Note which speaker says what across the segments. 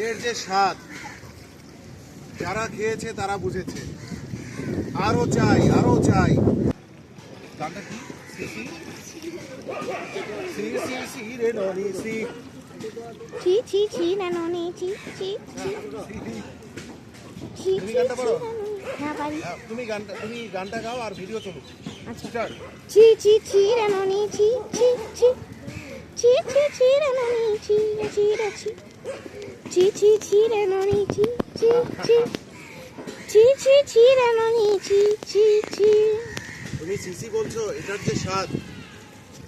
Speaker 1: এর যে স্বাদ যারা খেয়েছে তারা বুঝেছে। আরো চাই, আরো চাই। গানটা কি? সি সি সি রে ননি সি।
Speaker 2: ছি ছি ছি না ননি ছি ছি ছি ছি
Speaker 1: তুমি গানটা পারো?
Speaker 2: না পারি।
Speaker 1: তুমি গানটা গাও আর ভিডিও চলুক।
Speaker 2: আচ্ছা। ছি ছি ছি রে ননি ছি ছি ছি ছি ছি ছি রে ননি ছি ছি রে ছি ছি ছি ছি রে ননি ছি ছি ছি ছি ছি ছি রে ননি ছি ছি ছি।
Speaker 1: তুমি সিসি বলছো, এটার যে স্বাদ,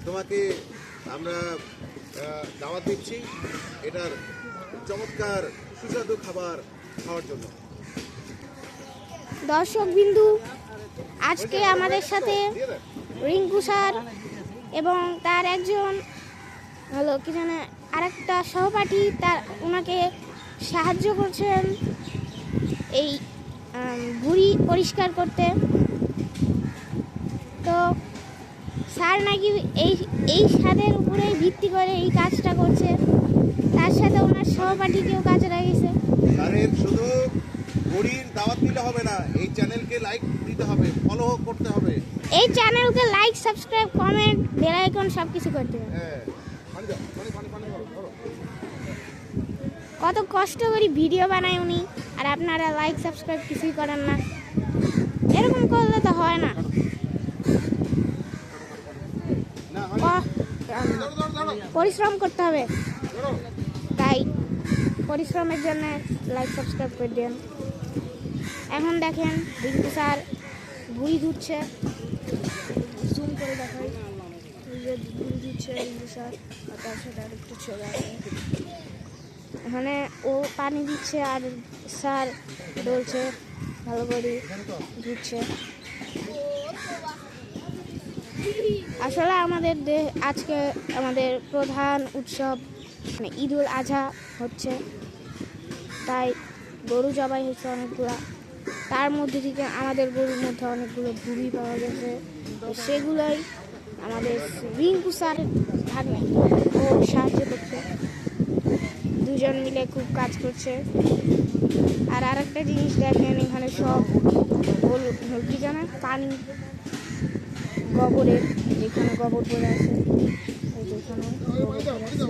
Speaker 1: তোমাকে আমরা দাওয়াত দিচ্ছি এটার চমৎকার সুস্বাদু খাবার খাওয়ার জন্য।
Speaker 2: দর্শক বিন্দু, আজকে আমাদের সাথে রিঙ্কু স্যার এবং তার একজন হলো কি জানে আরেকটা সহপাঠী তার ওনাকে সাহায্য করছেন এই ভুঁড়ি পরিষ্কার করতে। তো স্যার নাকি এই স্বাদের উপরেই ভিত্তি করে এই কাজটা করছে। তার সাথে ওনার সহপাঠীকেও কাজে লাগিয়েছে।
Speaker 1: স্যারের শুধু ভুঁড়ির দাওয়াত দিলে হবে না, এই চ্যানেলকে লাইক দিতে হবে, ফলো করতে হবে।
Speaker 2: এই চ্যানেলকে like, subscribe, comment, bell icon সবকিছু করতে হবে।
Speaker 1: হ্যাঁ,
Speaker 2: কত কষ্ট করে ভিডিও বানায় উনি, আর আপনারা লাইক সাবস্ক্রাইব কিছুই করেন না। এরকম করলে তো হয় না। পরিশ্রম করতে হবে, তাই পরিশ্রমের জন্য লাইক সাবস্ক্রাইব করে দেন। এখন দেখেন রিঙ্কু স্যার ভুঁড়ি ধুচ্ছে, জুম করে দেখাই, ভুঁড়ি ধুচ্ছে রিঙ্কু স্যার। আর তার সাথে আর একটু ছেলে আছে, এখানে ও পানি দিচ্ছে আর স্যার ডলছে, ভালো করে ধুচ্ছে। আসলে আমাদের আজকে আমাদের প্রধান উৎসব মানে ঈদুল আজহা হচ্ছে, তাই গরু জবাই হচ্ছে অনেকগুলো। তার মধ্যে থেকে আমাদের গরুর মধ্যে অনেকগুলো ভুঁড়ি পাওয়া গেছে, তো সেগুলোই আমাদের রিঙ্কু স্যার থাকবে, ও সাহায্য করছে। দুজন মিলে খুব কাজ করছে। আর আরেকটা জিনিস দেখেন, এখানে সব কি জানে পানি গোবরের, যেখানে গোবর পড়ে আছে, যেখানে গোবর পড়ে আছে।